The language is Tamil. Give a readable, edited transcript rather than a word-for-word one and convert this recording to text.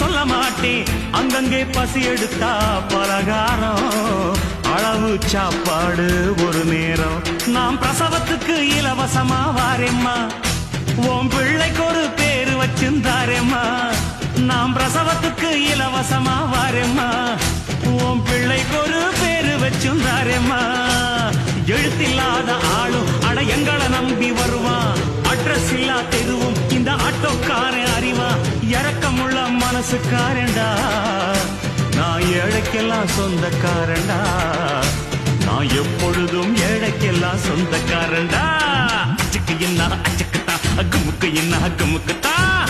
சொல்ல மாட்டேன். அங்கங்கே பசி எடுத்தா பலகாரம், அளவு சாப்பாடு ஒரு நேரம். நாம் பிரசவத்துக்கு இலவசமா வாரேம்மா, உன் பிள்ளைக்கு ஒரு பேரு வச்சிருந்தாரேம்மா. நாம் பிரசவத்துக்கு இலவசமா வாரேம்மா, உன் பிள்ளைக்கு ஒரு பேரு வச்சிருந்தாரேம்மா. எழுத்தில்லாத ஆளும் அட எங்களை நம்பி வருவான், அட்ரஸ் இல்லா தெருவும் இந்த ஆட்டோக்காரன் அறிவா. இறக்கமுள்ள மனசுக்காரண்டா, நான் ஏழைக்கெல்லாம் சொந்தக்காரண்டா, நான் எப்பொழுதும் ஏழைக்கெல்லாம் சொந்தக்காரண்டா. அச்சுக்கு என்ன அச்சுக்குத்தான், அக்குமுக்கு என்ன அக்குமுக்குத்தான்.